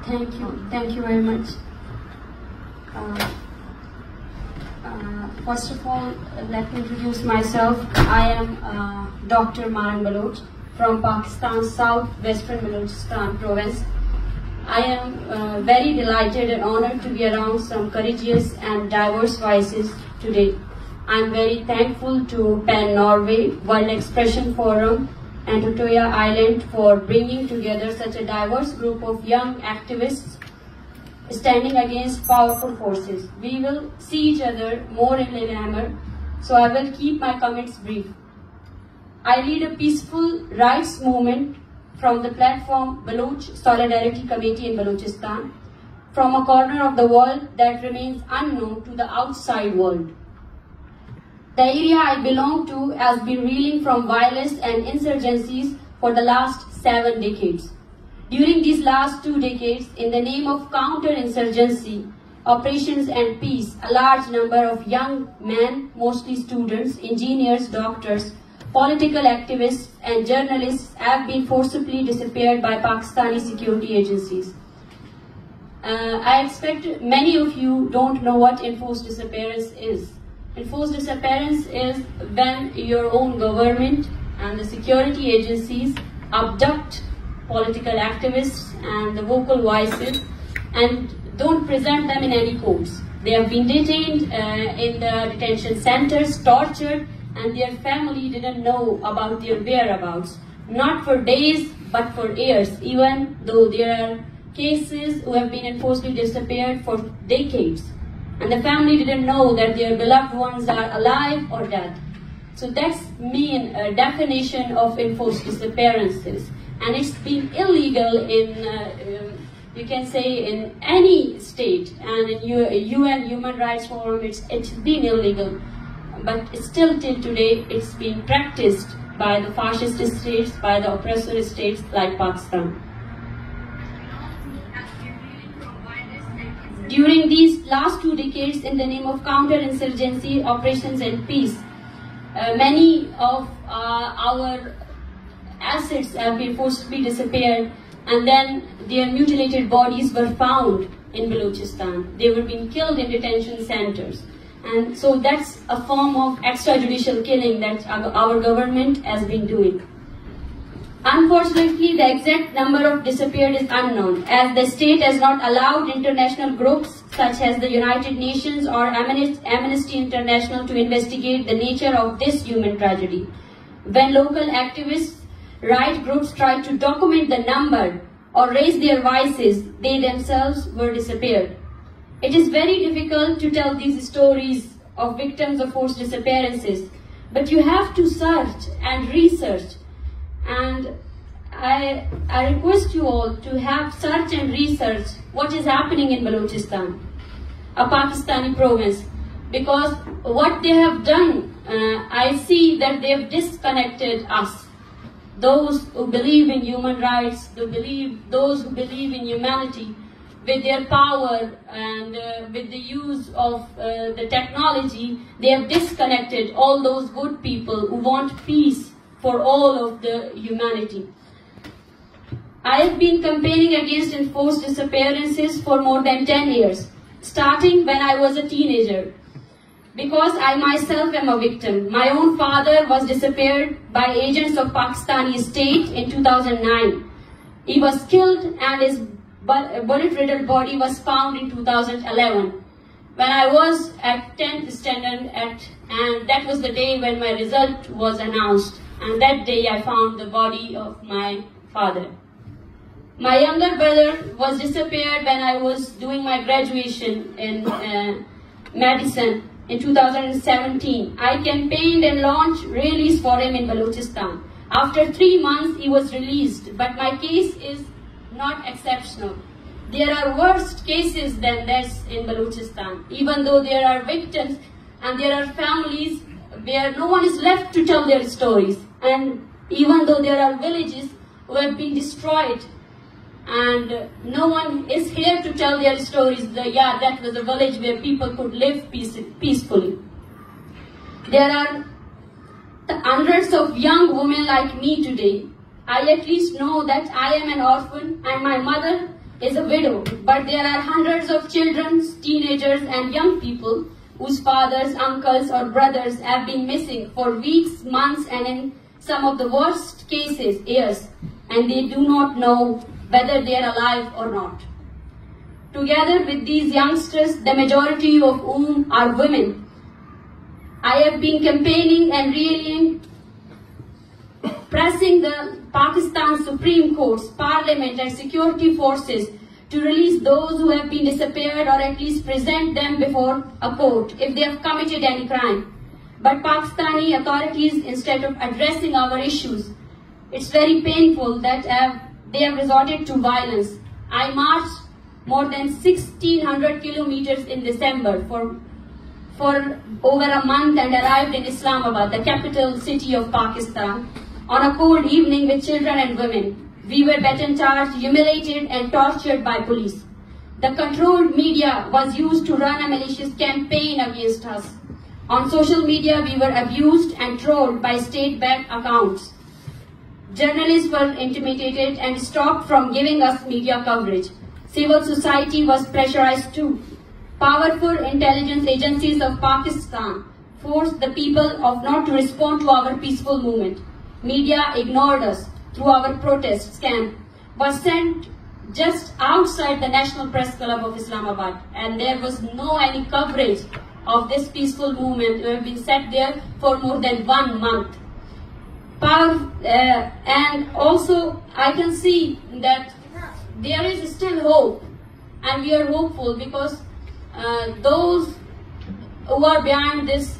Thank you very much. First of all, let me introduce myself. I am Dr. Baloch from Pakistan's southwestern Balochistan province. I am very delighted and honored to be around some courageous and diverse voices today. I am very thankful to PEN Norway, World Expression Forum, and Utoya Island for bringing together such a diverse group of young activists standing against powerful forces. We will see each other more in Lillehammer, so I will keep my comments brief. I lead a peaceful rights movement from the platform Baloch Solidarity Committee in Balochistan, from a corner of the world that remains unknown to the outside world. The area I belong to has been reeling from violence and insurgencies for the last 7 decades. During these last 2 decades, in the name of counter-insurgency, operations and peace, a large number of young men, mostly students, engineers, doctors, political activists and journalists have been forcibly disappeared by Pakistani security agencies. I expect many of you don't know what enforced disappearance is. Enforced disappearance is when your own government and the security agencies abduct political activists and the vocal voices and don't present them in any courts. They have been detained in the detention centers, tortured, and their family didn't know about their whereabouts, not for days but for years, even though there are cases who have been enforcedly disappeared for decades, and the family didn't know that their beloved ones are alive or dead. So that's mean definition of enforced disappearances, and it's been illegal in you can say in any state, and in UN Human Rights Forum it's been illegal, but still till today it's being practiced by the fascist states, by the oppressor states like Pakistan. During these last 2 decades, in the name of counter-insurgency operations and peace, many of our assets have been forcibly disappeared, and then their mutilated bodies were found in Balochistan. They were being killed in detention centers. And so that's a form of extrajudicial killing that our government has been doing. Unfortunately, the exact number of disappeared is unknown, as the state has not allowed international groups such as the United Nations or Amnesty International to investigate the nature of this human tragedy. When local activists, right groups tried to document the number or raise their voices, they themselves were disappeared. It is very difficult to tell these stories of victims of forced disappearances, but you have to search and research. And I request you all to have search and research what is happening in Balochistan, a Pakistani province, because what they have done, I see that they have disconnected us. Those who believe in human rights, those who believe in humanity, with their power and with the use of the technology, they have disconnected all those good people who want peace for all of the humanity. I have been campaigning against enforced disappearances for more than 10 years, starting when I was a teenager, because I myself am a victim. My own father was disappeared by agents of Pakistani state in 2009. He was killed and his bullet-riddled body was found in 2011. When I was at 10th standard, and that was the day when my result was announced. And that day I found the body of my father. My younger brother was disappeared when I was doing my graduation in medicine in 2017. I campaigned and launched rallies for him in Balochistan. After 3 months he was released, but my case is not exceptional. There are worse cases than this in Balochistan, even though there are victims and there are families where no one is left to tell their stories. And even though there are villages who have been destroyed and no one is here to tell their stories, yeah, that was a village where people could live peacefully. There are hundreds of young women like me today. I at least know that I am an orphan and my mother is a widow, but there are hundreds of children, teenagers and young people whose fathers, uncles or brothers have been missing for weeks, months and in some of the worst cases, years, and they do not know whether they are alive or not. Together with these youngsters, the majority of whom are women, I have been campaigning and rallying, pressing the Pakistan Supreme Court's Parliament and security forces to release those who have been disappeared or at least present them before a court if they have committed any crime. But Pakistani authorities, instead of addressing our issues, it's very painful that they have resorted to violence. I marched more than 1,600 kilometers in December for over a month and arrived in Islamabad, the capital city of Pakistan, on a cold evening with children and women. We were beaten, charged, humiliated and tortured by police. The controlled media was used to run a malicious campaign against us. On social media, we were abused and trolled by state-backed accounts. Journalists were intimidated and stopped from giving us media coverage. Civil society was pressurized too. Powerful intelligence agencies of Pakistan forced the people not to respond to our peaceful movement. Media ignored us through our protests camp, was sent just outside the National Press Club of Islamabad, and there was no any coverage of this peaceful movement. We have been set there for more than 1 month. And also I can see that there is still hope, and we are hopeful because those who are behind this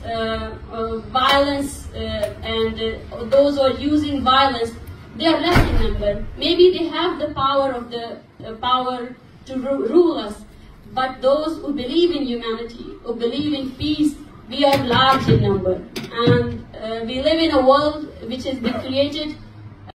violence and those who are using violence, they are less in number. Maybe they have the power of power to rule us, but those who believe in humanity, who believe in peace, we are large in number, and we live in a world which has been created